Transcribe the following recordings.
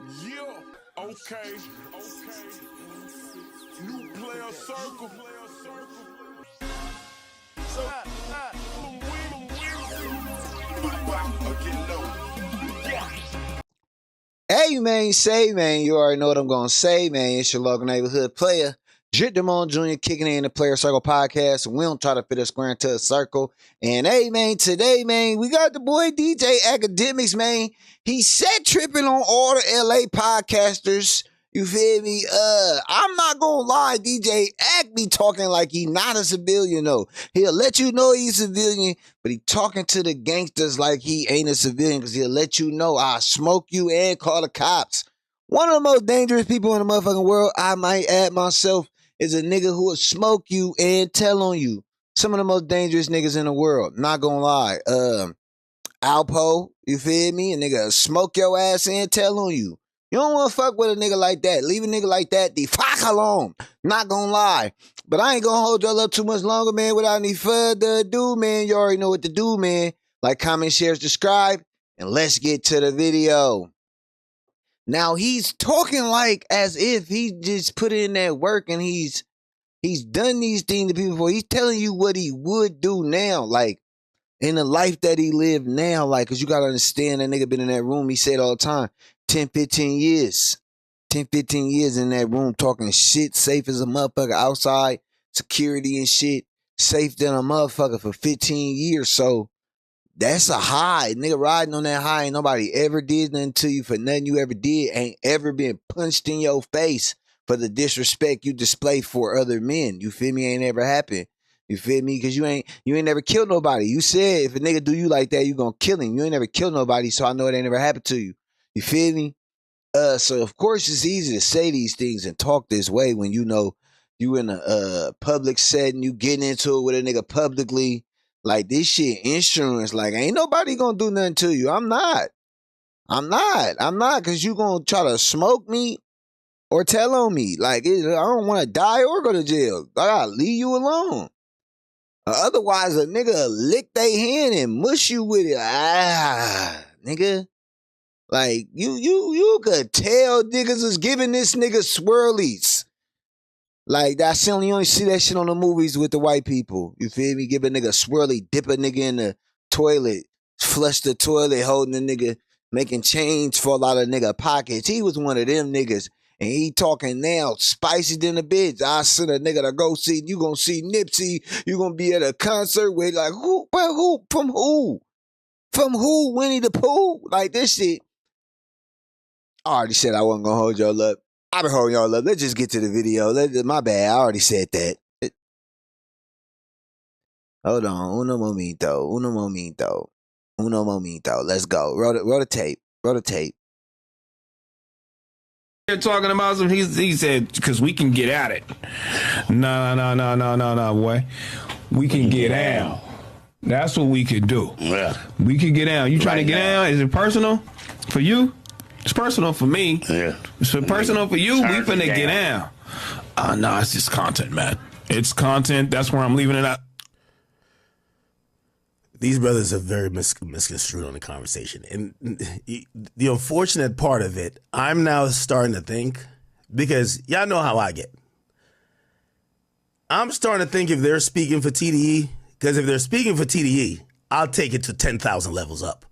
Yeah, okay. New player circle. So, get low. Hey man, say man, you already know what I'm gonna say, man. It's your local neighborhood player, Damone Jr. kicking in the Player Circle podcast. We don't try to fit a square into a circle. And hey man, today man, we got the boy DJ Akademiks, man. He set tripping on all the LA podcasters. You feel me? I'm not gonna lie, DJ Ak be talking like he not a civilian though. He'll let you know he's a civilian, but he talking to the gangsters like he ain't a civilian because he'll let you know I'll smoke you and call the cops. One of the most dangerous people in the motherfucking world, I might add myself, is a nigga who will smoke you and tell on you. Some of the most dangerous niggas in the world. Not gonna lie. Alpo, you feel me? A nigga will smoke your ass and tell on you. You don't want to fuck with a nigga like that. Leave a nigga like that the fuck alone. Not gonna lie. But I ain't gonna hold y'all up too much longer, man, without any further ado, man. You already know what to do, man. Like, comment, share, subscribe, and let's get to the video. Now, he's talking like as if he just put in that work and he's done these things to people before. He's telling you what he would do now, like, in the life that he lived now, like, because you got to understand that nigga been in that room, he said all the time, 10, 15 years. 10, 15 years in that room talking shit, safe as a motherfucker outside, security and shit, safe than a motherfucker for 15 years. So that's a high. Nigga riding on that high, ain't nobody ever did nothing to you for nothing you ever did, ain't ever been punched in your face for the disrespect you display for other men. You feel me? Ain't ever happened. You feel me? Because you ain't never killed nobody. You said if a nigga do you like that, you gonna kill him. You ain't never killed nobody, so I know it ain't ever happened to you. You feel me? So of course it's easy to say these things and talk this way when you know you in a public setting, you getting into it with a nigga publicly. Like, this shit insurance. Like, ain't nobody gonna do nothing to you. I'm not, because you gonna try to smoke me or tell on me. Like, I don't want to die or go to jail. I gotta leave you alone. Otherwise, a nigga lick they hand and mush you with it. Nigga. Like, you could tell niggas is giving this nigga swirlies. Like, that's you only see that shit on the movies with the white people. You feel me? Give a nigga swirly, dip a nigga in the toilet, flush the toilet, holding the nigga, making change fall out of nigga pockets. He was one of them niggas. And he talking now spicy than a bitch. I sent a nigga to go see, you gonna see Nipsey, you gonna be at a concert with, like, who, from who? From who? Winnie the Pooh? Like, this shit. I already said I wasn't gonna hold y'all up. I've been holding y'all up. Let's just get to the video. My bad. I already said that. Hold on. Uno momento. Let's go. Roll the tape. They're talking about some. He said, because we can get at it. No, boy. We can get down. That's what we could do. Yeah. We could get down. You trying to get down? Is it personal for you? It's personal for me. Yeah. It's personal for you. We finna get down. No, it's just content, man. It's content. That's where I'm leaving it at. These brothers are very misconstrued on the conversation. And the unfortunate part of it, I'm now starting to think, because y'all know how I get. I'm starting to think if they're speaking for TDE, because if they're speaking for TDE, I'll take it to 10,000 levels up.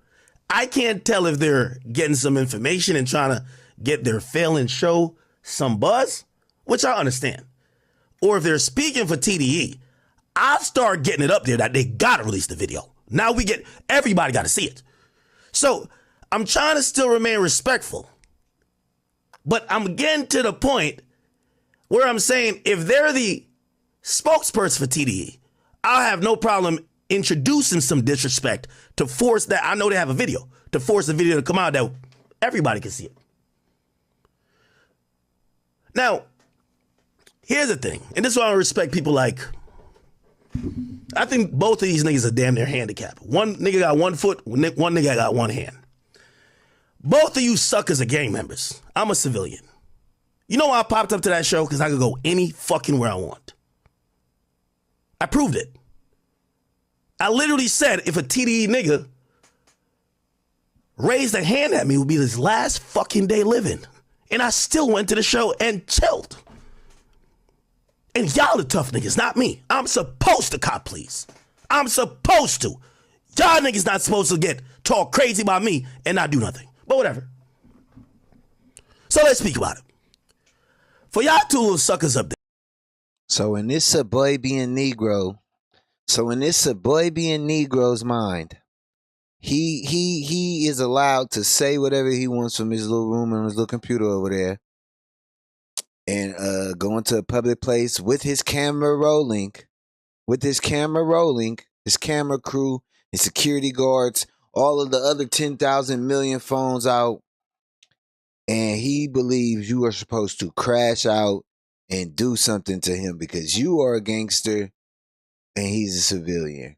I can't tell if they're getting some information and trying to get their failing show some buzz, which I understand. Or if they're speaking for TDE, I'll start getting it up there that they gotta release the video. Now everybody gotta see it. So I'm trying to still remain respectful, but I'm getting to the point where I'm saying if they're the spokesperson for TDE, I'll have no problem introducing some disrespect to force that. I know they have a video, to force the video to come out that everybody can see it. Now, here's the thing, and this is why I respect people like, I think both of these niggas are damn near handicapped. One nigga got 1 foot, one nigga got one hand. Both of you suckers are gang members. I'm a civilian. You know why I popped up to that show? Because I could go any fucking where I want. I proved it. I literally said if a TDE nigga raised a hand at me would be his last fucking day living. And I still went to the show and chilled. And y'all the tough niggas, not me. I'm supposed to cop please. I'm supposed to. Y'all niggas not supposed to get talk crazy about me and not do nothing. But whatever. So let's speak about it. For y'all two little suckers up there. So in this suburban Negro's mind, he is allowed to say whatever he wants from his little room and his little computer over there, and go into a public place with his camera rolling, his camera crew, his security guards, all of the other 10,000 million phones out, and he believes you are supposed to crash out and do something to him because you are a gangster and he's a civilian.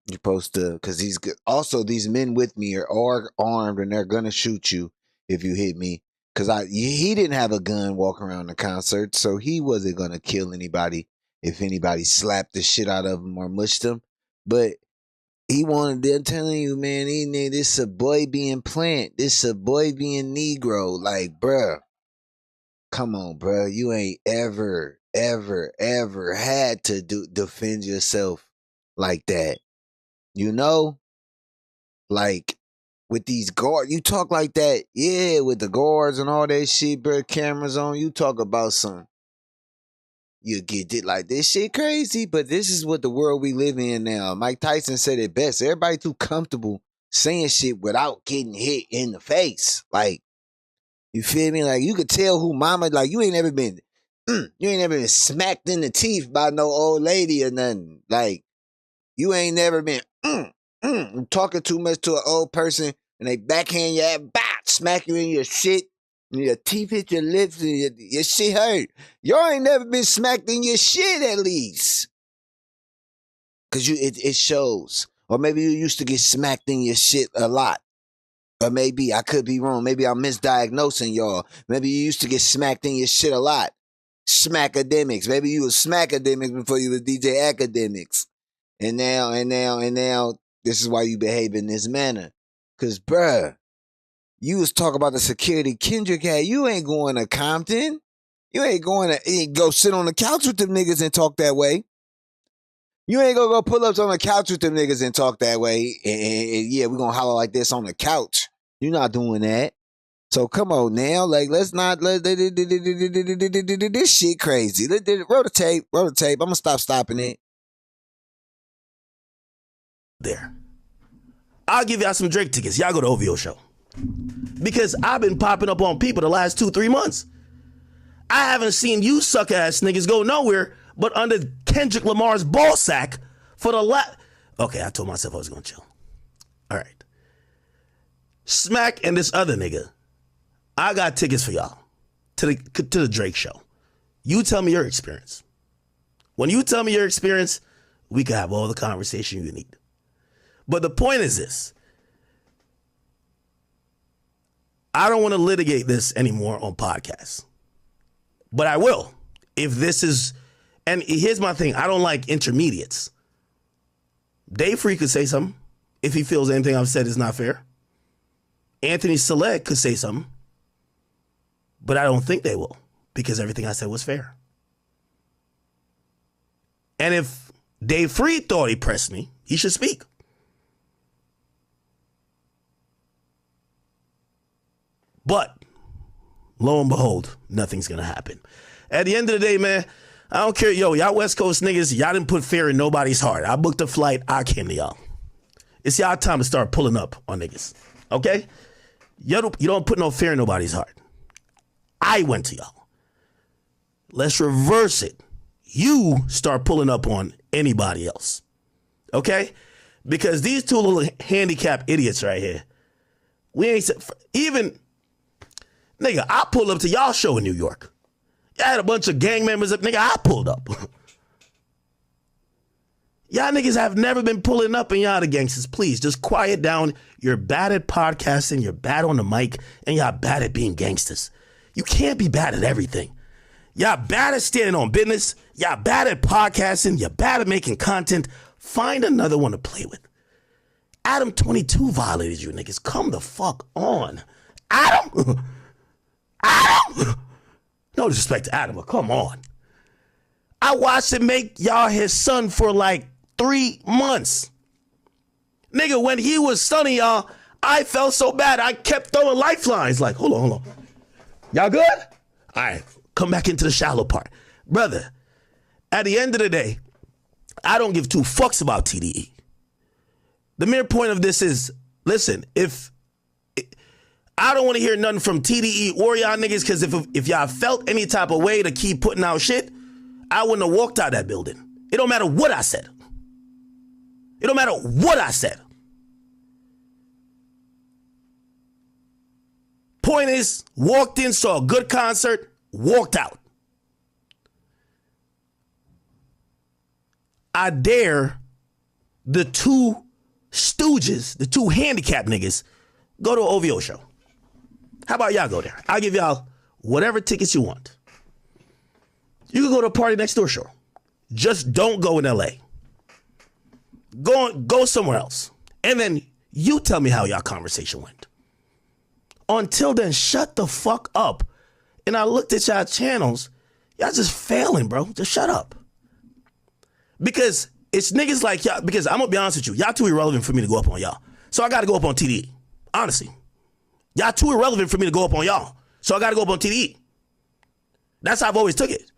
You're supposed to, because these men with me are armed and they're gonna shoot you if you hit me. Because he didn't have a gun walking around the concert, so he wasn't gonna kill anybody if anybody slapped the shit out of him or mushed him. But he wanted, they're telling you, man, this a boy being plant, this a boy being Negro. Like, bruh, come on, bruh. You ain't ever had to defend yourself like that. You know? Like, with these guards, you talk like that, yeah, with the guards and all that shit, bro, cameras on, you talk about you get it like this shit crazy, but this is what the world we live in now. Mike Tyson said it best. Everybody too comfortable saying shit without getting hit in the face. Like, you feel me? Like, you could tell who mama, like, you ain't never been smacked in the teeth by no old lady or nothing. Like, you ain't never been talking too much to an old person and they backhand your ass, smack you in your shit, and your teeth hit your lips and your shit hurt. Y'all ain't never been smacked in your shit at least. Cause it shows. Or maybe you used to get smacked in your shit a lot. Or maybe, I could be wrong, maybe I'm misdiagnosing y'all. Maybe you used to get smacked in your shit a lot. Smackademics. Maybe you was Smackademics before you was DJ Akademiks. And now, this is why you behave in this manner. Cause, bruh, you was talking about the security Kendrick had. You ain't going to Compton. You ain't going to go sit on the couch with them niggas and talk that way. You ain't gonna go pull ups on the couch with them niggas and talk that way. And yeah, we're gonna holler like this on the couch. You're not doing that. So come on now, like let's not let this shit crazy. Roll the tape. I'm gonna stopping it. There. I'll give y'all some Drake tickets. Y'all go to OVO show. Because I've been popping up on people the last 2-3 months. I haven't seen you suck ass niggas go nowhere but under Kendrick Lamar's ball sack for the last. Okay, I told myself I was gonna chill. All right. Smack and this other nigga. I got tickets for y'all to the Drake show. You tell me your experience. When you tell me your experience, we can have all the conversation you need. But the point is this. I don't want to litigate this anymore on podcasts. But I will. If this is, and here's my thing. I don't like intermediates. Dave Free could say something if he feels anything I've said is not fair. Anthony Select could say something. But I don't think they will because everything I said was fair. And if Dave Free thought he pressed me, he should speak. But, lo and behold, nothing's going to happen. At the end of the day, man, I don't care. Yo, y'all West Coast niggas, y'all didn't put fear in nobody's heart. I booked a flight. I came to y'all. It's y'all time to start pulling up on niggas. Okay? You don't put no fear in nobody's heart. I went to y'all. Let's reverse it. You start pulling up on anybody else. Okay? Because these two little handicapped idiots right here, we ain't even... Nigga, I pulled up to y'all show in New York. Y'all had a bunch of gang members up. Nigga, I pulled up. Y'all niggas have never been pulling up and y'all the gangsters. Please, just quiet down. You're bad at podcasting. You're bad on the mic. And y'all bad at being gangsters. You can't be bad at everything. Y'all bad at standing on business. Y'all bad at podcasting. You're bad at making content. Find another one to play with. Adam 22 violated you niggas. Come the fuck on. Adam? Adam? No disrespect to Adam, but come on. I watched him make y'all his son for like 3 months. Nigga, when he was stunning y'all, I felt so bad. I kept throwing lifelines. Like, hold on. Y'all good? All right, come back into the shallow part. Brother, at the end of the day, I don't give two fucks about TDE. The mere point of this is, listen, I don't want to hear nothing from TDE or y'all niggas, because if y'all felt any type of way to keep putting out shit, I wouldn't have walked out that building. It don't matter what I said. It don't matter what I said. Point is, walked in, saw a good concert, walked out. I dare the two stooges, the two handicapped niggas, go to an OVO show. How about y'all go there? I'll give y'all whatever tickets you want. You can go to a party next door show. Just don't go in LA. Go somewhere else. And then you tell me how y'all conversation went. Until then, shut the fuck up. And I looked at y'all channels. Y'all just failing, bro. Just shut up. Because it's niggas like y'all. Because I'm going to be honest with you. Y'all too irrelevant for me to go up on y'all. So I got to go up on TDE. Honestly. Y'all too irrelevant for me to go up on y'all. So I got to go up on TDE. That's how I've always took it.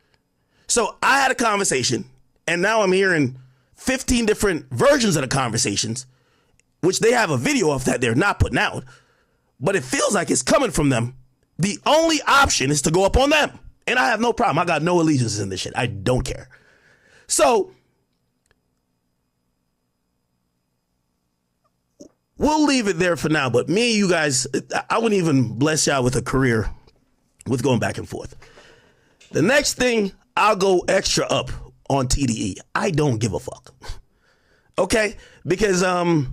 So I had a conversation, and now I'm hearing 15 different versions of the conversations, which they have a video of that they're not putting out, but it feels like it's coming from them. The only option is to go up on them. And I have no problem. I got no allegiances in this shit. I don't care. So we'll leave it there for now, but me and you guys, I wouldn't even bless y'all with a career with going back and forth. The next thing, I'll go extra up on TDE. I don't give a fuck. Okay? Because, I don't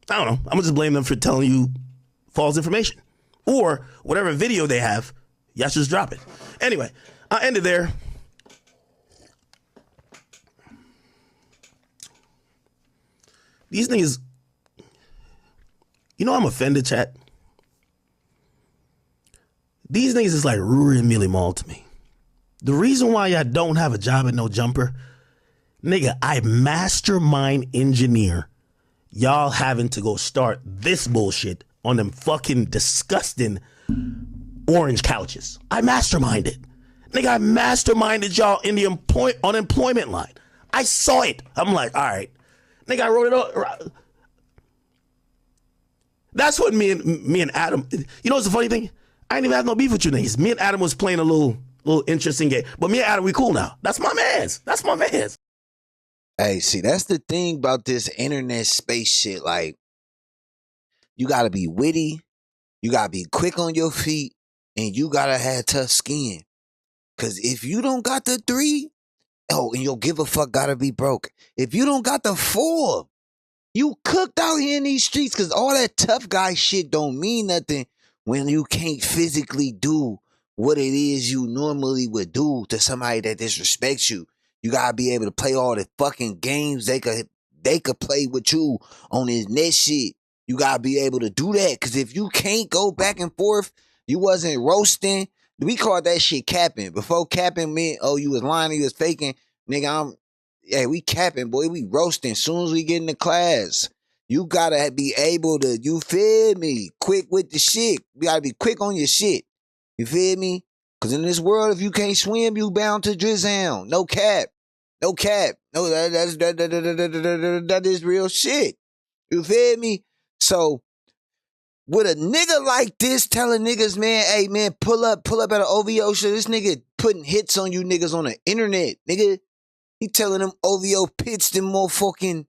know. I'm gonna just blame them for telling you false information. Or whatever video they have, y'all should just drop it. Anyway, I'll end it there. These niggas, you know I'm offended, chat? These niggas is like Ruri and Millie Mall to me. The reason why y'all don't have a job at No Jumper, nigga, I mastermind engineer y'all having to go start this bullshit on them fucking disgusting orange couches. I masterminded. Nigga, I masterminded y'all in the unemployment line. I saw it. I'm like, all right. Nigga, I wrote it up. That's what me and Adam, you know what's the funny thing? I ain't even have no beef with you niggas. Me and Adam was playing a little interesting game. But me and Adam, we cool now. That's my mans. That's my mans. Hey, see, that's the thing about this internet space shit. Like, you gotta be witty, you gotta be quick on your feet, and you gotta have tough skin. Cause if you don't got the 3, and your give a fuck gotta be broke. If you don't got the 4, you cooked out here in these streets. Cause all that tough guy shit don't mean nothing when you can't physically do what it is you normally would do to somebody that disrespects you. You gotta be able to play all the fucking games they could play with you on this net shit. You gotta be able to do that. Cause if you can't go back and forth, you wasn't roasting. We called that shit capping. Before capping meant, oh, you was lying, you was faking. Nigga, we capping, boy. We roasting. Soon as we get into class, you gotta be able to, you feel me? Quick with the shit. You gotta be quick on your shit. You feel me? Cause in this world, if you can't swim, you bound to drizzle. No cap. No cap. No, that is real shit. You feel me? So, with a nigga like this telling niggas, man, hey man, pull up at an OVO show. This nigga putting hits on you niggas on the internet, nigga. He telling them OVO pits, the motherfucking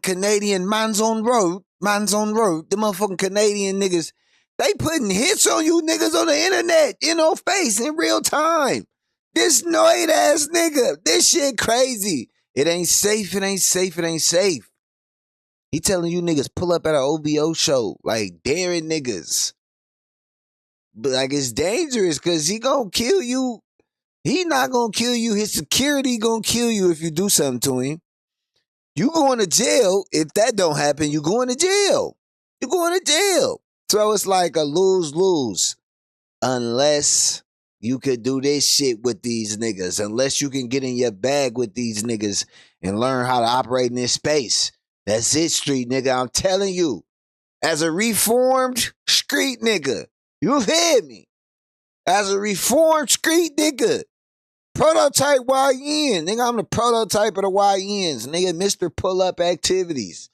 Canadian man's on road, the motherfucking Canadian niggas. They putting hits on you niggas on the internet, in your face, in real time. This annoyed ass nigga. This shit crazy. It ain't safe, it ain't safe, it ain't safe. He telling you niggas pull up at an OVO show, like daring niggas. But like it's dangerous because he gonna kill you He not gonna kill you. His security gonna kill you if you do something to him. You going to jail. If that don't happen, you going to jail. You going to jail. So it's like a lose-lose. Unless you could do this shit with these niggas. Unless you can get in your bag with these niggas and learn how to operate in this space. That's it, street nigga. I'm telling you. As a reformed street nigga. You hear me? As a reformed street nigga. Prototype YN. Nigga, I'm the prototype of the YNs. Nigga, Mr. Pull-Up Activities.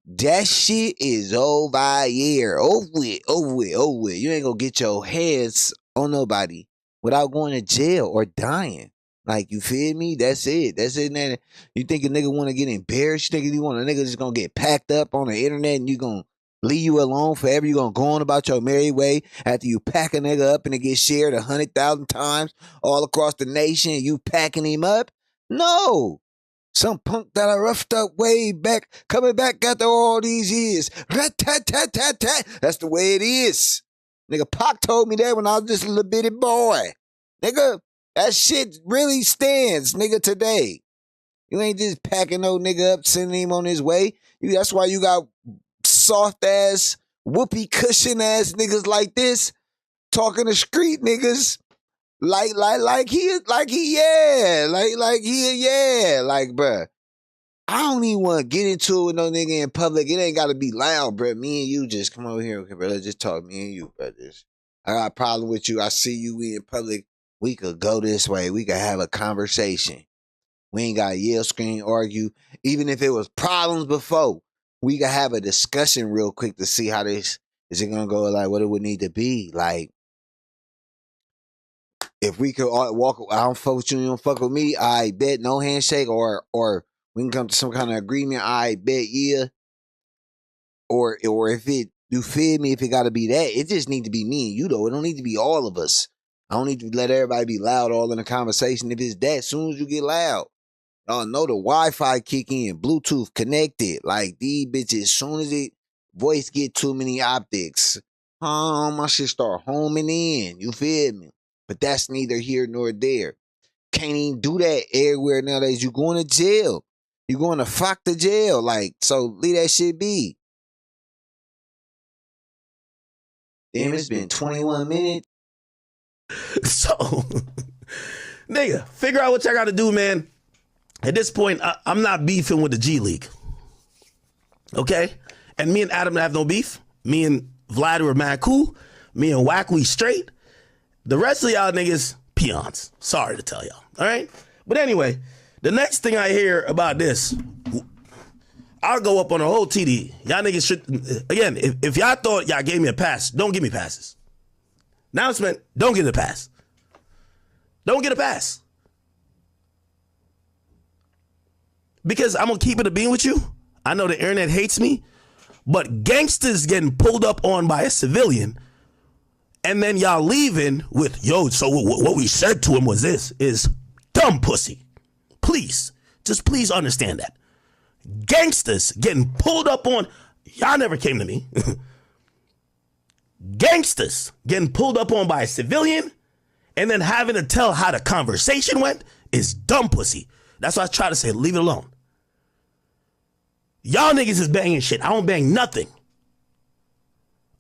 That shit is over here. Over with. You ain't gonna get your hands on nobody without going to jail or dying. Like, you feel me? That's it. That's it. Man. You think a nigga want to get embarrassed? You want a nigga just gonna get packed up on the internet and you gonna leave you alone forever? You gonna go on about your merry way after you pack a nigga up and it gets shared 100,000 times all across the nation and you packing him up? No. Some punk that I roughed up way back, coming back after all these years. Rat-tat-tat-tat-tat. That's the way it is. Nigga, Pac told me that when I was just a little bitty boy. Nigga, that shit really stands, nigga, today. You ain't just packing no nigga up, sending him on his way. That's why you got soft-ass, whoopee cushion-ass niggas like this talking to street niggas. Like, bruh. I don't even want to get into it with no nigga in public. It ain't got to be loud, bruh. Me and you just come over here, okay, bro. Let's just talk, me and you, brothers. I got a problem with you. I see you in public. We could go this way. We could have a conversation. We ain't got to yell, scream, argue. Even if it was problems before, we could have a discussion real quick to see how this is it gonna go. Like, what it would need to be, like. If we could walk, I don't fuck with you, you don't fuck with me, I bet no handshake, or we can come to some kind of agreement, I bet, yeah. Or if it, you feel me, if it got to be that, it just need to be me and you, though. It don't need to be all of us. I don't need to let everybody be loud all in the conversation. If it's that, as soon as you get loud, y'all know the Wi-Fi kick in, Bluetooth connected. Like, these bitches, as soon as it, voice get too many optics, my shit start homing in, you feel me? But that's neither here nor there. Can't even do that everywhere nowadays. You going to jail. You going to fuck the jail. Like, so leave that shit be. Damn, it's been 21 minutes. So, nigga, figure out what y'all got to do, man. At this point, I'm not beefing with the G League. Okay? And me and Adam have no beef. Me and Vlad were mad cool. Me and Wack, we straight. The rest of y'all niggas, peons. Sorry to tell y'all. All right? But anyway, the next thing I hear about this, I'll go up on a whole TD. Y'all niggas should, again, if y'all thought y'all gave me a pass, don't give me passes. Announcement, don't get a pass. Don't get a pass. Because I'm going to keep it a bean with you. I know the internet hates me, but gangsters getting pulled up on by a civilian and then y'all leaving with, yo, so what we said to him was this, is dumb pussy. Please, just please understand that. Gangsters getting pulled up on, y'all never came to me. Gangsters getting pulled up on by a civilian and then having to tell how the conversation went is dumb pussy. That's why I try to say, leave it alone. Y'all niggas is banging shit. I don't bang nothing.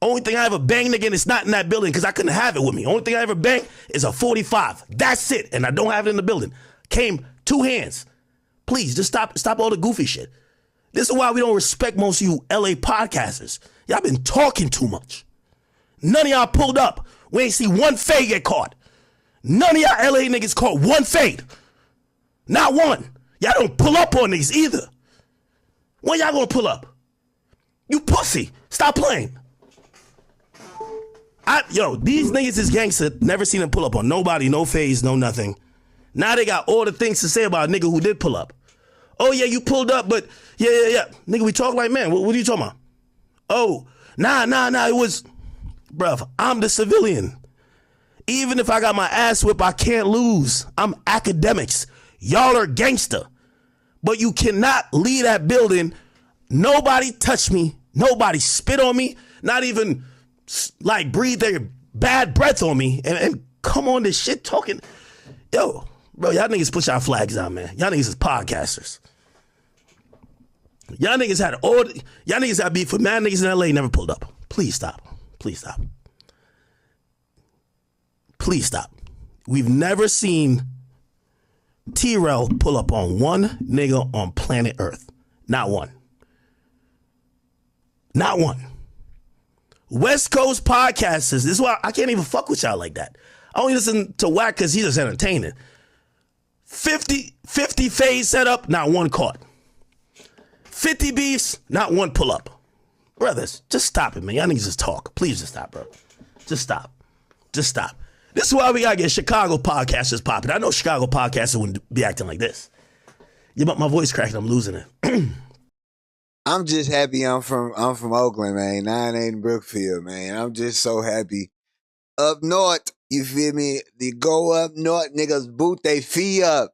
Only thing I ever banged again is not in that building because I couldn't have it with me. Only thing I ever banged is a 45. That's it. And I don't have it in the building. Came two hands. Please, just stop all the goofy shit. This is why we don't respect most of you LA podcasters. Y'all been talking too much. None of y'all pulled up. We ain't see one fade get caught. None of y'all LA niggas caught one fade. Not one. Y'all don't pull up on niggas either. When y'all gonna pull up? You pussy. Stop playing. These niggas is gangster. Never seen them pull up on nobody, no phase, no nothing. Now they got all the things to say about a nigga who did pull up. Oh yeah, you pulled up, but yeah. Nigga, we talk like man. What are you talking about? Oh, nah. It was, bruv, I'm the civilian. Even if I got my ass whipped, I can't lose. I'm Akademiks. Y'all are gangster. But you cannot leave that building. Nobody touched me. Nobody spit on me. Not even like breathe their bad breath on me and come on this shit talking. Yo, bro, y'all niggas put y'all flags out, man. Y'all niggas is podcasters. Y'all niggas had beef with mad niggas in LA, never pulled up. Please stop. Please stop. Please stop. We've never seen T-Rail pull up on one nigga on planet Earth. Not one. Not one. West Coast podcasters, this is why I can't even fuck with y'all like that. I only listen to Wack because he's just entertaining. 50 fades set up, not one caught. 50 beefs, not one pull up. Brothers, just stop it, man. Y'all niggas just talk. Please just stop, bro. Just stop. Just stop. This is why we gotta get Chicago podcasters popping. I know Chicago podcasters wouldn't be acting like this. Yeah, but my voice cracking, I'm losing it. I'm just happy I'm from Oakland, man. 9-8 in Brookfield, man. I'm just so happy. Up north, you feel me? They go up north, niggas boot they fee up.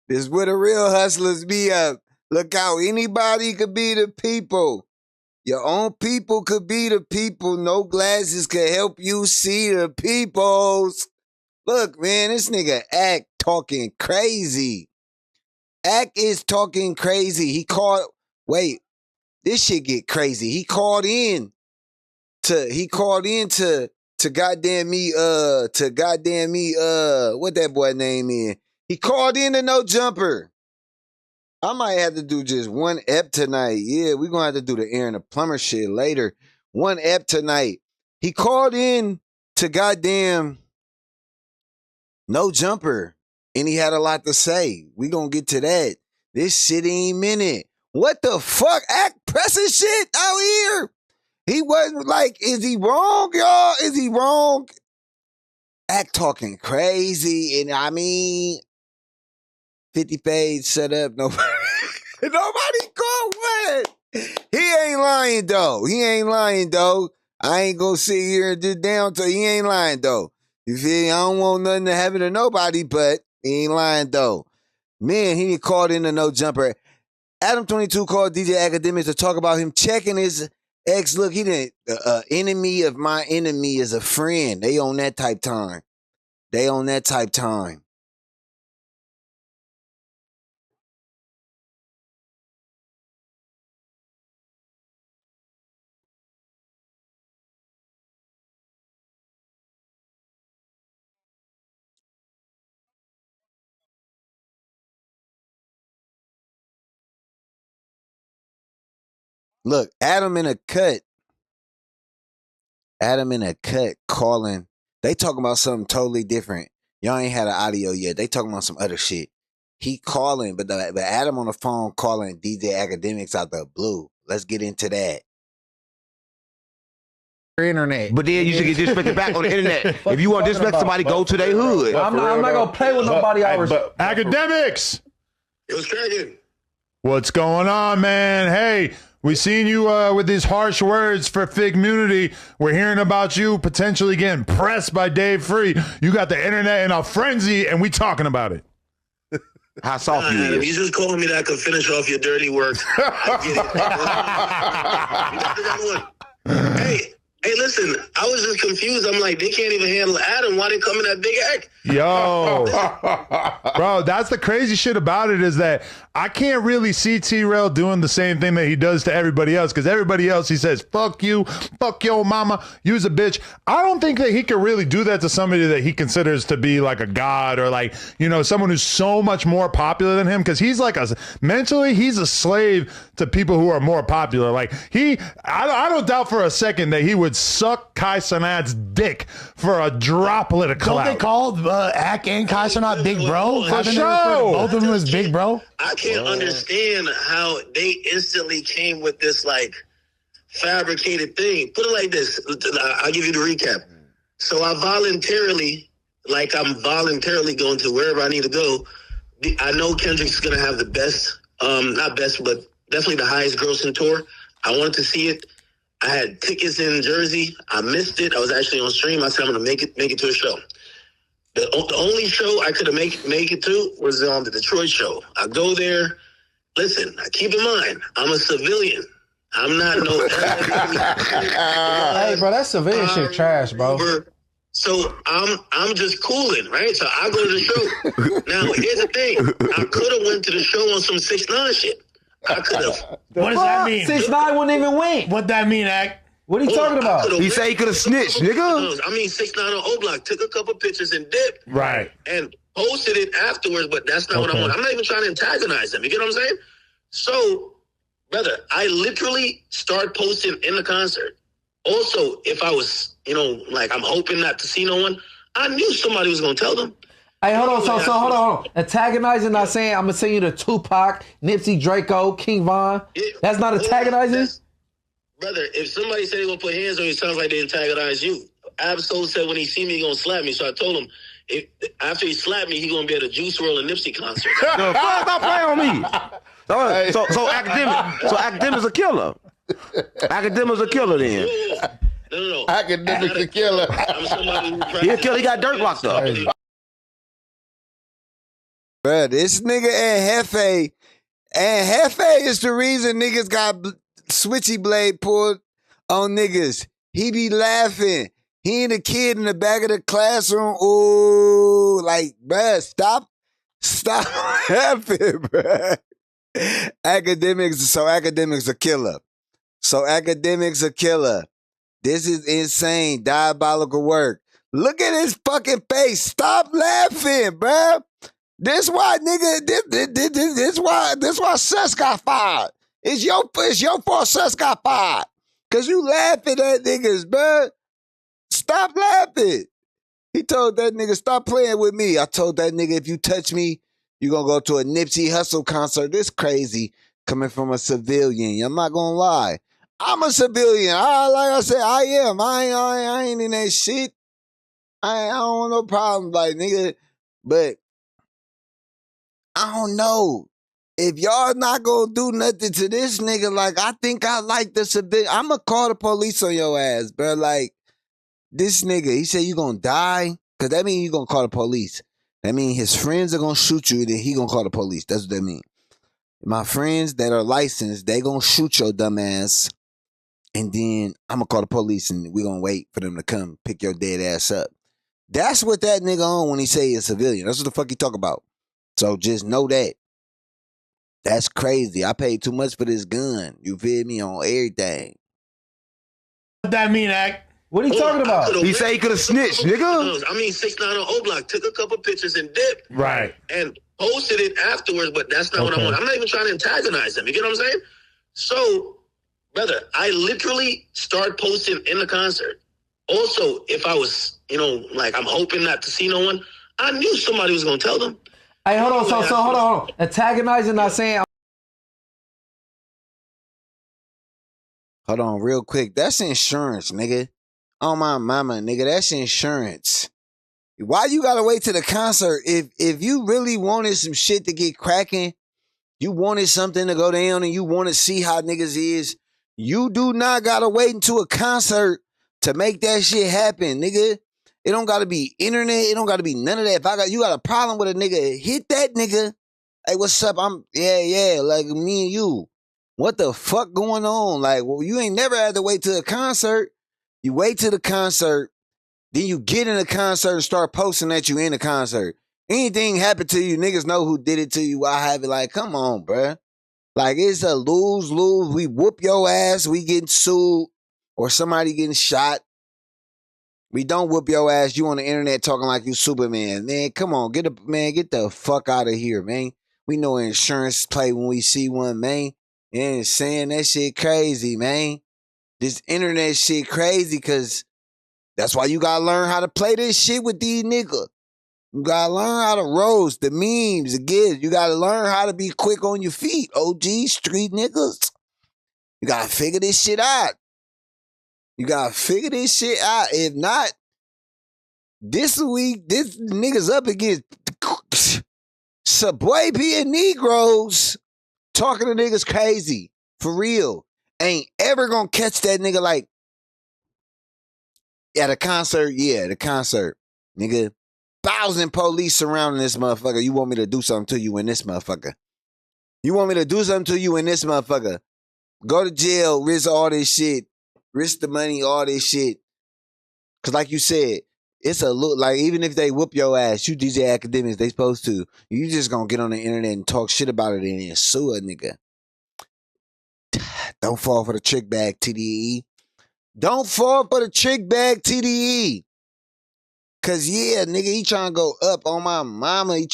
This is where the real hustlers be up. Look out, anybody could be the people. Your own people could be the people. No glasses could help you see the peoples. Look, man, this nigga Act talking crazy. Act is talking crazy. He called, wait, this shit get crazy. He called in to goddamn me, what that boy name is. He called in to No Jumper. I might have to do just one ep tonight. Yeah, we're going to have to do the Aaron the Plumber shit later. One ep tonight. He called in to goddamn No Jumper, and he had a lot to say. We going to get to that. This shit ain't minute. What the fuck? Act pressing shit out here. He wasn't like, is he wrong, y'all? Is he wrong? Act talking crazy, and I mean, 50 page set up. Nobody called what? He ain't lying though. I ain't gonna sit here and just down to he ain't lying though. You feel me? I don't want nothing to happen to nobody, but he ain't lying though. Man, he called in to No Jumper. Adam 22 called DJ Akademiks to talk about him checking his ex. Look, he didn't. Enemy of my enemy is a friend. They on that type time. Look, Adam in a cut calling. They talking about something totally different. Y'all ain't had an audio yet. They talking about some other shit. He calling, but Adam on the phone calling DJ Akademiks out the blue. Let's get into that. Internet. But then you should get disrespected back on the internet. If you want to disrespect somebody, go to their hood. I'm not gonna play with nobody. Akademiks, It was cracking. what's going on, man? Hey, we seen you with these harsh words for Figmunity. We're hearing about you potentially getting pressed by Dave Free. You got the internet in a frenzy, and we talking about it. How soft you If is. you just called me that I could finish off your dirty work, I get it. You got the right one. Hey, listen, I was just confused. I'm like, they can't even handle Adam. Why they come in that big act? Yo, bro, that's the crazy shit about it is that I can't really see T-Rail doing the same thing that he does to everybody else because everybody else, he says, fuck you, fuck your mama, you's a bitch. I don't think that he could really do that to somebody that he considers to be like a god or like, you know, someone who's so much more popular than him because he's like mentally, he's a slave to people who are more popular. Like I don't doubt for a second that he would suck Kai Cenat's dick for a droplet of clout. Don't they call Ack and Kai Cenat Big Bro? For sure. Both of them is Big Bro. I can't understand how they instantly came with this like fabricated thing. Put it like this. I'll give you the recap. So I'm voluntarily going to wherever I need to go. I know Kendrick's going to have the best, not best, but definitely the highest grossing tour. I wanted to see it. I had tickets in Jersey. I missed it. I was actually on stream. I said I'm going to make it to a show. The only show I could have make it to was the Detroit show. I go there. Listen, keep in mind, I'm a civilian. I'm not no. Hey, bro, that civilian shit trash, bro. So I'm just cooling, right? So I go to the show. Now here's the thing: I could have went to the show on some 6ix9ine shit. I could have. What does that mean? 6ix9ine wouldn't even win. What that mean, Act? What are you talking about? He say he could have snitched, nigga. I mean, 6ix9ine on O Block took a couple pictures and dipped. Right. And posted it afterwards, but that's not what I want. I'm not even trying to antagonize them. You get what I'm saying? So, brother, I literally start posting in the concert. Also, if I was, like I'm hoping not to see no one, I knew somebody was going to tell them. Hey, hold on. So hold on. Antagonizing, not saying I'm going to send you to Tupac, Nipsey, Draco, King Von. That's not antagonizing? Brother, if somebody said they're going to put hands on you, it sounds like they antagonize you. Absol said when he see me, he going to slap me. So I told him, after he slapped me, he going to be at a Juice WRLD and Nipsey concert. The fuck, stop playing on me. So Akademiks a killer. Akademiks a killer then. No. Akademiks a killer. I'm somebody who He a killer. He got Dirk locked up. Bruh, this nigga and Hefe is the reason niggas got switchy blade pulled on niggas. He be laughing. He and the kid in the back of the classroom. Ooh, like, bruh, stop laughing, bruh. Akademiks a killer. This is insane, diabolical work. Look at his fucking face. Stop laughing, bruh. This why nigga. This why Sus got fired. It's your fault Sus got fired. Cause you laughing at niggas, bruh. Stop laughing. He told that nigga, stop playing with me. I told that nigga, if you touch me, you gonna go to a Nipsey Hussle concert. This crazy coming from a civilian. I'm not gonna lie. I'm a civilian. Like I said, I am. I ain't in that shit. I don't want no problem, like nigga. But I don't know. If y'all not gonna do nothing to this nigga, like I think I like the civilian. I'ma call the police on your ass, bro. Like this nigga, he said you gonna die, cause that mean you gonna call the police. That mean his friends are gonna shoot you, then he gonna call the police. That's what that mean. My friends that are licensed, they gonna shoot your dumb ass, and then I'm gonna call the police, and we gonna wait for them to come pick your dead ass up. That's what that nigga on when he say he's a civilian. That's what the fuck he talk about. So just know that. That's crazy. I paid too much for this gun. You feel me? On everything. What that mean, Act? What are you talking about? He say he could have snitched, nigga. I mean, 6ix9ine on O Block took a couple pictures and dipped. Right. And posted it afterwards, but that's not what I want. I'm not even trying to antagonize them. You get what I'm saying? So, brother, I literally start posting in the concert. Also, if I was, like I'm hoping not to see no one, I knew somebody was going to tell them. Hey, hold on. So hold on. Antagonizing, not saying. Hold on, real quick. That's insurance, nigga. Oh my mama, nigga. That's insurance. Why you gotta wait to the concert? If you really wanted some shit to get cracking, you wanted something to go down, and you want to see how niggas is, you do not gotta wait until a concert to make that shit happen, nigga. It don't gotta be internet. It don't gotta be none of that. If you got a problem with a nigga, hit that nigga. Hey, what's up? Yeah, like me and you. What the fuck going on? Like, well, you ain't never had to wait till a concert. You wait till the concert, then you get in the concert and start posting that you in the concert. Anything happen to you, niggas know who did it to you. I have it. Like, come on, bruh. Like, it's a lose-lose. We whoop your ass, we getting sued, or somebody getting shot. We don't whoop your ass. You on the internet talking like you Superman. Man, come on. Get the fuck out of here, man. We know insurance play when we see one, man. And saying that shit crazy, man. This internet shit crazy because that's why you gotta learn how to play this shit with these niggas. You gotta learn how to roast the memes again. You gotta learn how to be quick on your feet. OG street niggas. You gotta figure this shit out. If not, this week, this niggas up against Subway and Negroes talking to niggas crazy. For real. Ain't ever gonna catch that nigga like at a concert. Yeah, the concert. Nigga, 1,000 police surrounding this motherfucker. You want me to do something to you in this motherfucker? Go to jail, risk all this shit. Risk the money, all this shit. Because like you said, it's a look like even if they whoop your ass, you DJ Akademiks, they supposed to. You just gonna get on the internet and talk shit about it and then sue a nigga. Don't fall for the trick bag, TDE. Don't fall for the trick bag, TDE. Cause yeah, nigga, he trying to go up on my mama. He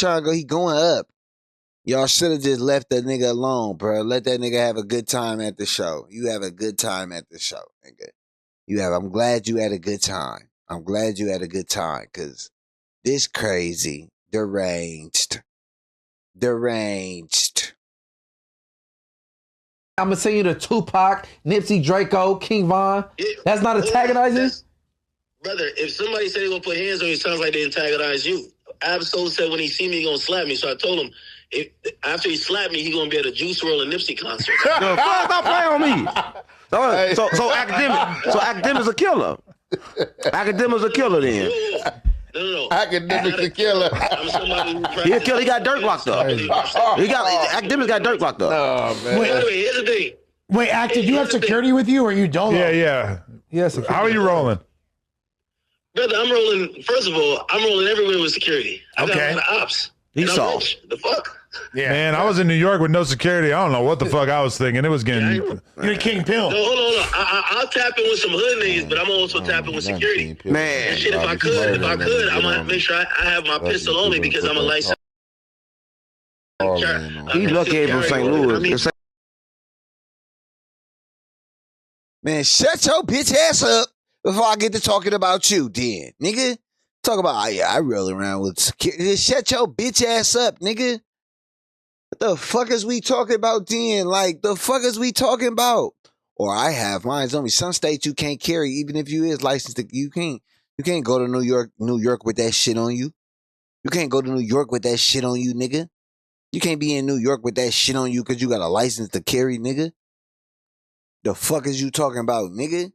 going up. Y'all should have just left that nigga alone, bro. Let that nigga have a good time at the show. You have a good time at the show, nigga. I'm glad you had a good time. I'm glad you had a good time, cause this crazy, deranged. I'm gonna send you to Tupac, Nipsey, Draco, King Von. That's not antagonizing? Brother, if somebody said they're going to put hands on you, it sounds like they antagonize you. Absol said when he see me, he going to slap me. So I told him, after he slapped me, he going to be at a Juice WRLD and Nipsey concert. The fuck, stop playing on me. So Akademiks a killer. Akademiks a killer then. No. Akademiks a killer. I'm somebody who He a killer. He got Dirk locked up. Akademiks got Dirk locked up. Oh, man. By the way, here's the thing. Wait, Act, did you have security with you or you don't? Yeah. Yes. How are you rolling? Brother, I'm rolling, first of all, I'm rolling everywhere with security. I got Okay. a lot of ops. He And I'm saw. rich. The fuck? Yeah. Man, I was in New York with no security. I don't know what the fuck I was thinking. It was getting. You're King Pill. No, hold on. I'll tap in with some hood niggas, but I'm also tapping with security. Man. And shit, if I could, I'm gonna make sure I have my pistol on me because I'm a licensed. He lucky ain't from St. Louis. Man, shut your bitch ass up before I get to talking about you, then, nigga. Talk about, I roll around with security. Shut your bitch ass up, nigga. What the fuck is we talking about then? Like, the fuck is we talking about? Or I have mine's on me. Some states you can't carry, even if you is licensed. You can't go to New York with that shit on you. You can't go to New York with that shit on you, nigga. You can't be in New York with that shit on you because you got a license to carry, nigga. The fuck is you talking about, nigga?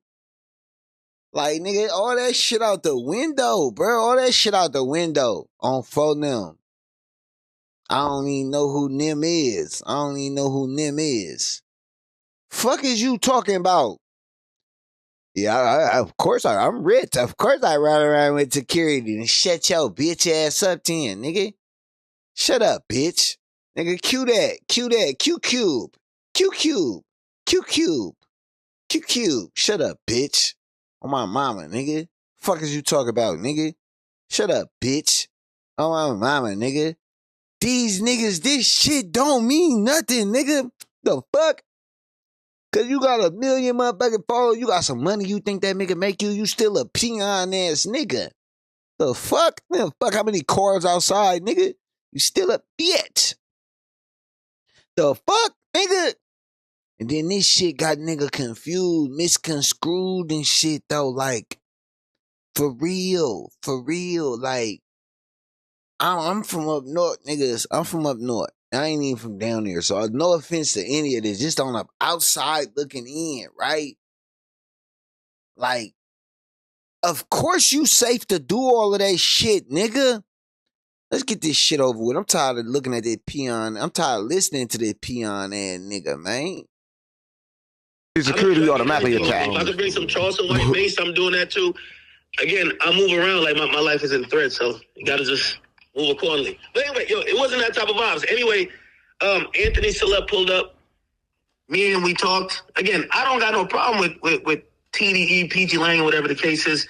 Like, nigga, all that shit out the window, bro. All that shit out the window on phone them. I don't even know who Nim is. Fuck is you talking about? Yeah, of course I'm rich. Of course I ride around with security and shut your bitch ass up then, nigga. Shut up, bitch. Nigga, Q that, Q cube. Shut up, bitch. On my mama, nigga. Fuck is you talking about, nigga? Shut up, bitch. On my mama, nigga. These niggas, this shit don't mean nothing, nigga. The fuck? Cause you got 1 million motherfucking followers, you got some money, you think that nigga make you still a peon ass nigga. The fuck? Man, fuck how many cars outside, nigga? You still a bitch. The fuck, nigga? And then this shit got nigga confused, misconstrued and shit though, like, for real, like, I'm from up north, niggas. I'm from up north. I ain't even from down there, so no offense to any of this, just on the outside looking in, right? Like, of course you safe to do all of that shit, nigga. Let's get this shit over with. I'm tired of looking at that peon. I'm tired of listening to that peon ass nigga, man. Security automatically attack. If I could bring some Charleston white base, I'm doing that too. Again, I move around like my life is in thread, so you gotta just move accordingly. But anyway, it wasn't that type of vibes. Anyway, Anthony Celeb pulled up. Me and we talked. Again, I don't got no problem with TDE, PG Lang, whatever the case is.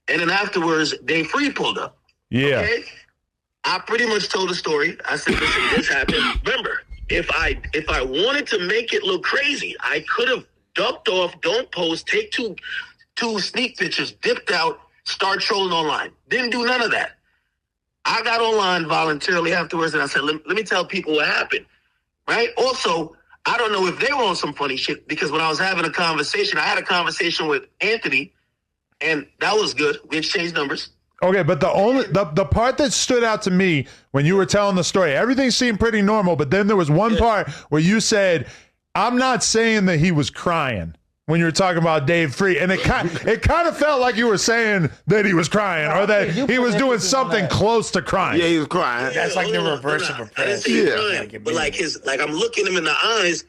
And then afterwards, Dave Free pulled up. Yeah. Okay? I pretty much told the story. I said, listen, this happened. Remember, if I wanted to make it look crazy, I could have ducked off, don't post, take two sneak pictures, dipped out, start trolling online. Didn't do none of that. I got online voluntarily afterwards, and I said, let me tell people what happened, right? Also, I don't know if they were on some funny shit, because when I was having a conversation, I had a conversation with Anthony, and that was good. We exchanged numbers. Okay, but the part that stood out to me when you were telling the story, everything seemed pretty normal, but then there was one part where you said, I'm not saying that he was crying when you were talking about Dave Free, and it kind of felt like you were saying that he was crying or that he was doing something close to crying. Yeah, he was crying. That's like the reverse of a I didn't say crying, but like I'm looking him in the eyes,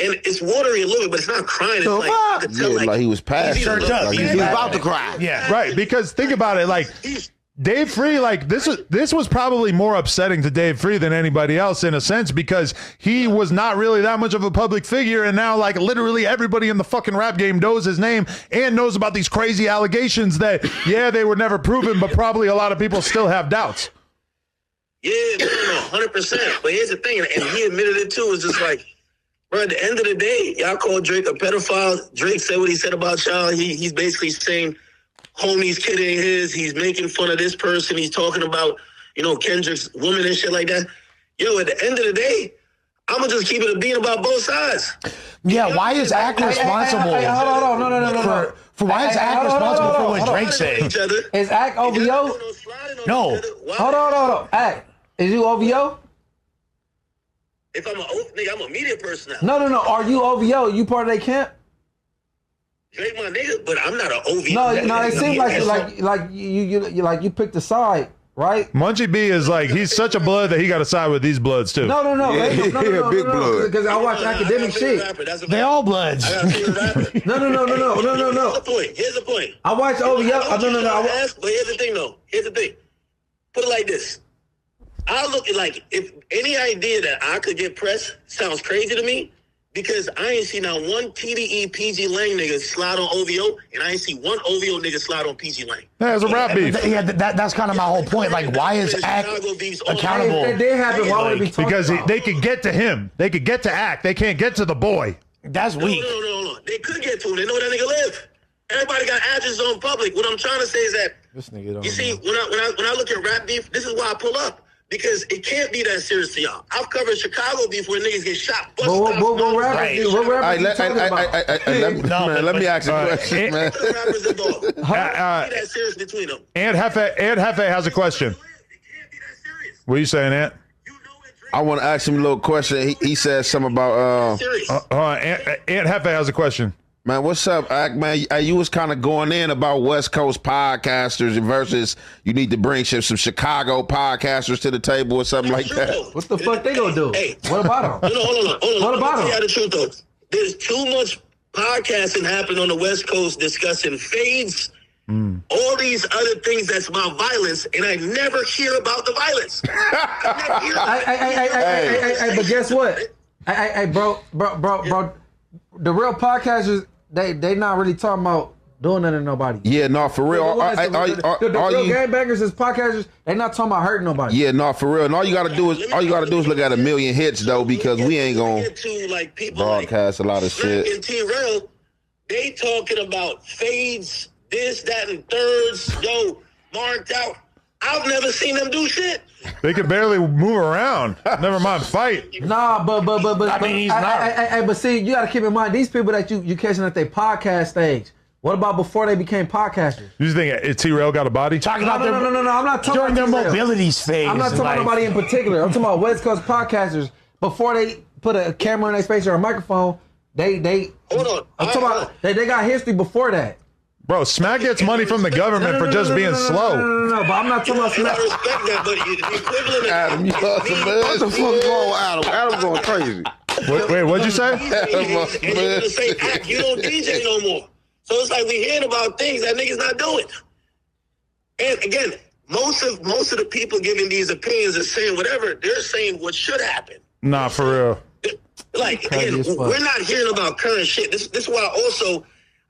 and it's watery a little bit, but it's not crying. So it's like, I could tell, like he was passing. either Turned up. Like he was about to cry. Yeah. Right, because think about it, like Dave Free, like this was probably more upsetting to Dave Free than anybody else in a sense, because he was not really that much of a public figure, and now like literally everybody in the fucking rap game knows his name and knows about these crazy allegations that they were never proven, but probably a lot of people still have doubts. Yeah, no, 100%. But here's the thing, and he admitted it too. It's just like, bro, at the end of the day, y'all called Drake a pedophile. Drake said what he said about y'all. He's basically saying homie's kid ain't his. He's making fun of this person. He's talking about, Kendrick's woman and shit like that. Yo, at the end of the day, I'm going to just keep it a bean about both sides. Yeah, why is Act responsible? Hold on. No. For why is Act responsible for what Drake said? Is Act OVO? No. Hold on. Act, is you OVO? If I'm I'm a media person now. No. Are you OVO? You part of their camp? Drake my nigga, but I'm not an OVO. No. It seems like you picked a side, right? Munchie B is like, he's such a blood that he got to side with these bloods too. No. Big blood. Because I watch academic shit. They all bloods. No. Here's the point. I watch OVO. No. But here's the thing, though. Put it like this. I look at like, if any idea that I could get press sounds crazy to me, because I ain't seen not one TDE PG Lang nigga slide on OVO, and I ain't see one OVO nigga slide on PG Lang. Yeah, it's a rap beef. Yeah, that's kind of my whole point. Like, why is Act accountable? If that did happen, why would it be talking Because about? they could get to him. They could get to Act. They can't get to the boy. That's weak. No. They could get to him. They know where that nigga live. Everybody got addresses on public. What I'm trying to say is that, you see, when I look at rap beef, this is why I pull up. Because it can't be that serious to y'all. I've covered Chicago beef where niggas get shot. What rappers you talking about? Let me ask you a question, man. Rappers involved. It can't be that serious between them. Aunt Hefe has a question. It can't be that serious. What are you saying, Aunt? I want to ask him a little question. He said something about Serious. Aunt Hefe has a question. man, what's up, Ack, man? You was kind of going in about West Coast podcasters versus you need to bring some Chicago podcasters to the table or something like that. What the fuck they gonna do? Hey, what about them? hold on. What about Let me them? tell you the truth, though. There's too much podcasting happening on the West Coast discussing fades, all these other things that's about violence, and I never hear about the violence. Hey, but guess what? Hey, bro. The real podcasters, they not really talking about doing nothing to nobody. Yeah, no, for real. The real gangbangers is podcasters. They not talking about hurting nobody. Yeah, no, for real. And all you gotta do is look at 1 million hits though, because we ain't gonna broadcast a lot of shit. And T-Rail, they talking about fades, this, that, and thirds. Yo, marked out. I've never seen them do shit. They could barely move around. Never mind fight. Nah, but I mean, he's not. but see, you got to keep in mind these people that you catching at their podcast stage. What about before they became podcasters? You just think T-Rail got a body? Talking about No. I'm not talking during about their T-Rail. mobility phase. I'm not talking about nobody in particular. I'm talking about West Coast podcasters before they put a camera in their face or a microphone. They Hold on. I'm talking about they got history before that. Bro, Smack gets money from the government for just being slow. No, but I'm not talking about I Smack. respect that, but the equivalent of Adam, you lost some What the fuck wrong with Adam? Adam's going crazy. Wait, what'd you say? and you're gonna say, Ack, you don't DJ no more. So it's like we hearing about things that niggas not doing. And again, most of the people giving these opinions are saying whatever. They're saying what should happen. Nah, for real. Like, again, we're not hearing about current shit. This is why also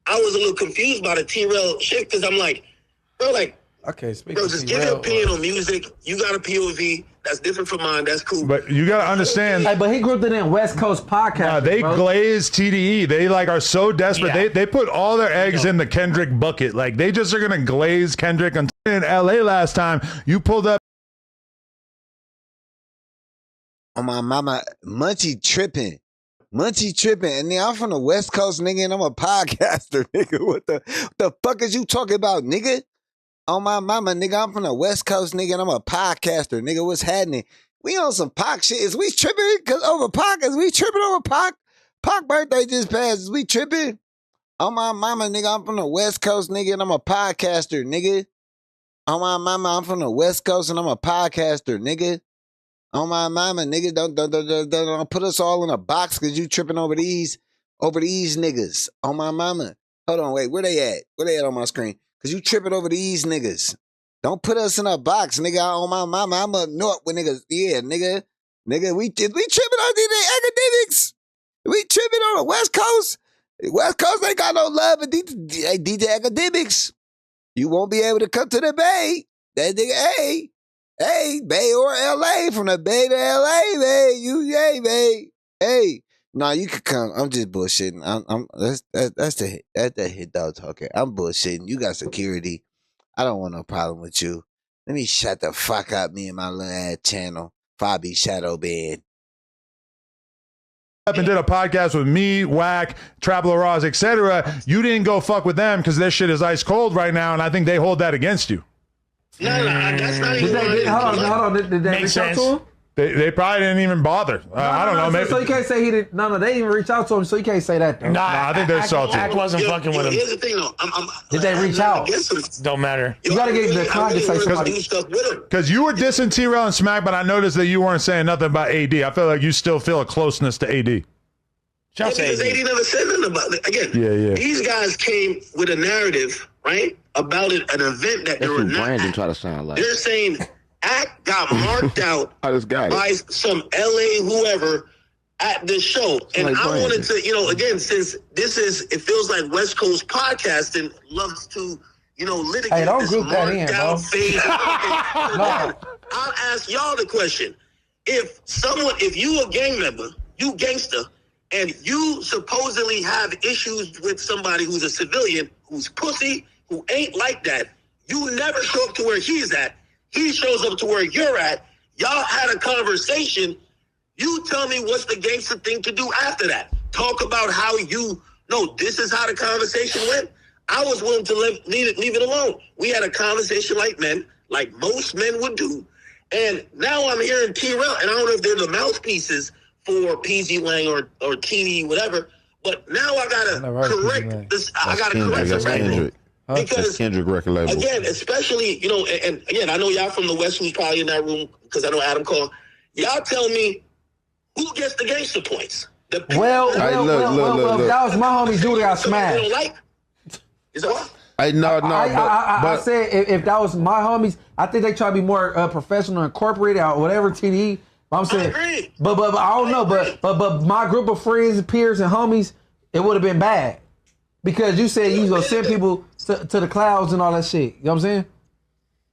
I was a little confused by the T-Rail shit, because I'm like, bro, just give your opinion on music. You got a POV that's different from mine. That's cool. But you gotta understand. Hey, but he grouped it in West Coast podcast. They glaze TDE. They are so desperate. Yeah. They put all their eggs in the Kendrick bucket. Like they just are gonna glaze Kendrick. Until in LA last time, you pulled up. Oh my mama, Munchie tripping. And then I'm from the West Coast, nigga, and I'm a podcaster, nigga. What the fuck is you talking about, nigga? On my mama, nigga, I'm from the West Coast, nigga, and I'm a podcaster, nigga. What's happening? We on some Pac shit. Is we tripping over Pac? Is we tripping over Pac? Pac birthday just passed. Is we tripping? On my mama, nigga, I'm from the West Coast, nigga, and I'm a podcaster, nigga. On my mama, I'm from the West Coast, and I'm a podcaster, nigga. On my mama, nigga, don't put us all in a box because you tripping over these niggas. On my mama. Hold on, wait, where they at? Where they at on my screen? Because you tripping over these niggas. Don't put us in a box, nigga. On my mama, I'm up north with niggas. Yeah, nigga. Nigga, we tripping on the academics. We tripping on the West Coast. West Coast ain't got no love for DJ Academics. You won't be able to come to the Bay. That nigga, hey, Bay or LA, from the Bay to LA, man. Bay. Hey. No, you could come. I'm just bullshitting. That's the hit dog talking. I'm bullshitting. You got security. I don't want no problem with you. Let me shut the fuck up, me and my little ass channel. Fabi Shadow Band. Up and did a podcast with me, Whack, Trapler Ross, etc. You didn't go fuck with them because their shit is ice cold right now, and I think they hold that against you. No, that's not even. Hold on. Did they reach out to him? They probably didn't even bother. I don't know. Maybe. So you can't say he did. No, they didn't even reach out to him. So you can't say that. Nah, I think they're salty. Act wasn't fucking with him. Here's the thing, though. Did they reach out? Don't matter. You gotta get the con to say somebody. Because you were dissing T-Rail and Smack, but I noticed that you weren't saying nothing about AD. I feel like you still feel a closeness to AD. Because AD never said nothing about it. Again, these guys came with a narrative, right, about an event that they were not. Brandon try to sound like. They're saying Act got marked out by some LA whoever at this show. And like I wanted to, again, since it feels like West Coast podcasting loves to, litigate this marked out phase. I'll ask y'all the question. If you a gang member, you gangster, and you supposedly have issues with somebody who's a civilian, who's pussy, who ain't like that, you never show up to where he's at. He shows up to where you're at. Y'all had a conversation. You tell me what's the gangster thing to do after that. Talk about how this is how the conversation went. I was willing to leave it alone. We had a conversation like men, like most men would do. And now I'm hearing T-Rail, and I don't know if they're the mouthpieces for PG Lang or TV, whatever. But now I gotta correct this. I gotta correct the record. Because Kendrick record label. Again, especially, and again, I know y'all from the West who's probably in that room because I know Adam called. Y'all tell me who gets the gangster points. Well, that was my homie Judy I smashed. Don't like? Is that what? I said if that was my homies, I think they try to be more professional and corporate or whatever TDE. I'm saying, I agree. but I don't know, but my group of friends, peers, and homies, it would have been bad because you said you was gonna send people to the clouds and all that shit. You know what I'm saying?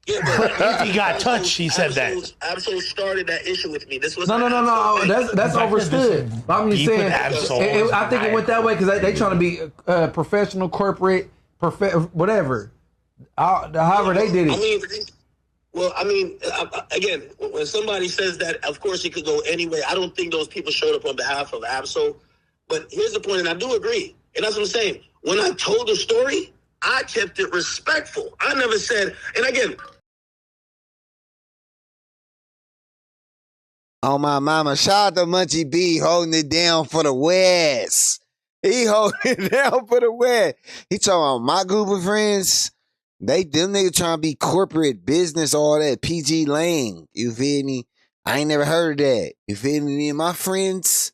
Yeah, but if he got touched, he said that. Absol started that issue with me. This was no. That's overstood. I'm just saying. I think it went that way because they trying to be professional, corporate, whatever. However they did it. Again, when somebody says that, of course it could go anyway. I don't think those people showed up on behalf of Absol. But here's the point, and I do agree. And that's what I'm saying. When I told the story, I kept it respectful. I never said, and again. Oh, my mama. Shout out to Munchie B holding it down for the West. He holding it down for the West. He talking about my group of friends. Them niggas trying to be corporate business, all that PG Lang. You feel me? I ain't never heard of that. You feel me? Me and my friends.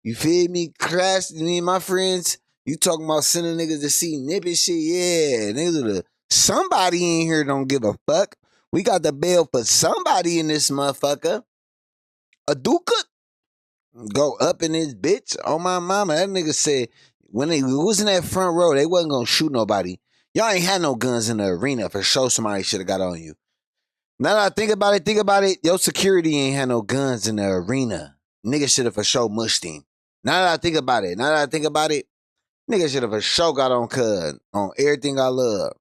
You feel me? Crash, me and my friends. You talking about sending niggas to see Nip and shit? Yeah, niggas. Somebody in here don't give a fuck. We got the bail for somebody in this motherfucker. A duka go up in this bitch. On my mama, that nigga said when they was in that front row, they wasn't gonna shoot nobody. Y'all ain't had no guns in the arena for sure. Somebody should have got on you. Now that I think about it, your security ain't had no guns in the arena. Nigga should have for sure mushed him. Now that I think about it, nigga should have for sure got on cuz on everything I love.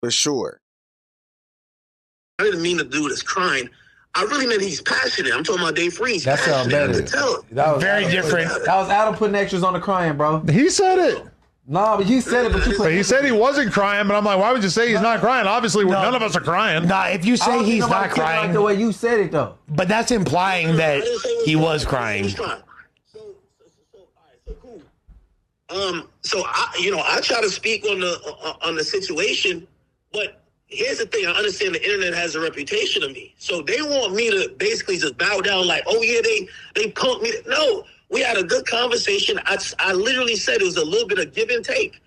For sure. I didn't mean the dude is crying. I really meant he's passionate. I'm talking about Dave Freeze. That sounds better. That was very different. That was Adam putting extras on the crying, bro. He said it. No, but you said it, but he said he wasn't crying, but I'm like, why would you say he's not crying? Obviously, none of us are crying. Nah, if you say he's not crying. Like the way you said it, though. But that's implying that he was crying. So cool. So I try to speak on the situation, but here's the thing. I understand the internet has a reputation of me. So they want me to basically just bow down like, oh, yeah, they punked me. No, we had a good conversation. I literally said it was a little bit of give and take.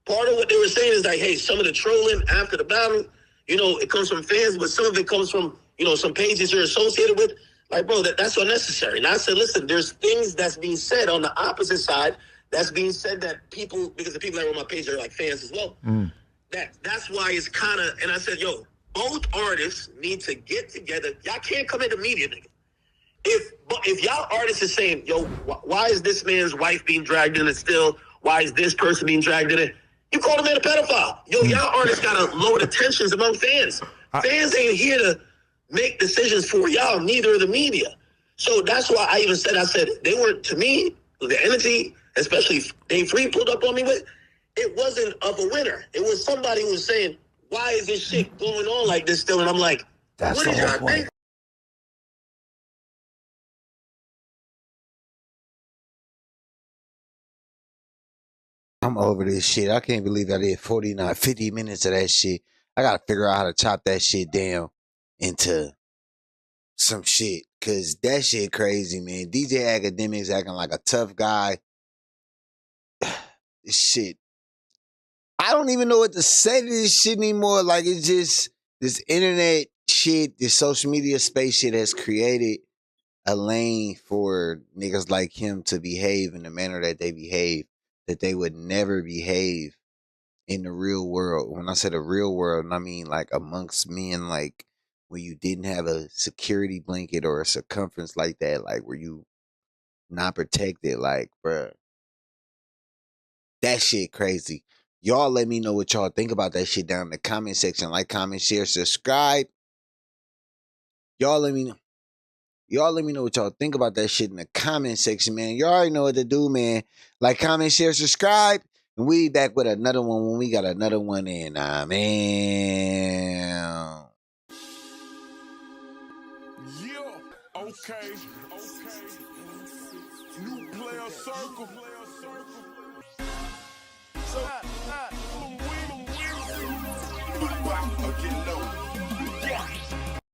Part of what they were saying is like, hey, some of the trolling after the battle, it comes from fans, but some of it comes from, some pages you're associated with. Like, bro, that's unnecessary. And I said, listen, there's things that's being said on the opposite side that's being said that people, because the people that are on my page are like fans as well. That's why it's kind of, and I said, yo, both artists need to get together. Y'all can't come in the media, nigga. If y'all artists is saying, yo, why is this man's wife being dragged in it still? Why is this person being dragged in it? You call the man a pedophile. Yo, y'all artists gotta lower the tensions among fans. Fans ain't here to make decisions for y'all, neither are the media. So that's why I said they weren't, to me, the energy, especially Dave Free pulled up on me with, it wasn't of a winner. It was somebody who was saying, why is this shit going on like this still? And I'm like, That's what the did whole y'all point. think? I'm over this shit. I can't believe I did 50 minutes of that shit. I gotta figure out how to chop that shit down into some shit. Cause that shit crazy, man. DJ Akademiks acting like a tough guy. This shit. I don't even know what to say to this shit anymore. Like, it's just this internet shit, this social media space shit has created a lane for niggas like him to behave in the manner that they behave, that they would never behave in the real world. When I say the real world, I mean like amongst men, like when you didn't have a security blanket or a circumference like that, like where you not protected, like, bruh. That shit crazy. Y'all let me know what y'all think about that shit down in the comment section. Like, comment, share, subscribe. Y'all let me know. Y'all let me know what y'all think about that shit in the comment section, man. You already know what to do, man. Like, comment, share, subscribe. And we back with another one when we got another one in. Man. Yeah, okay. New player circle. So, get low.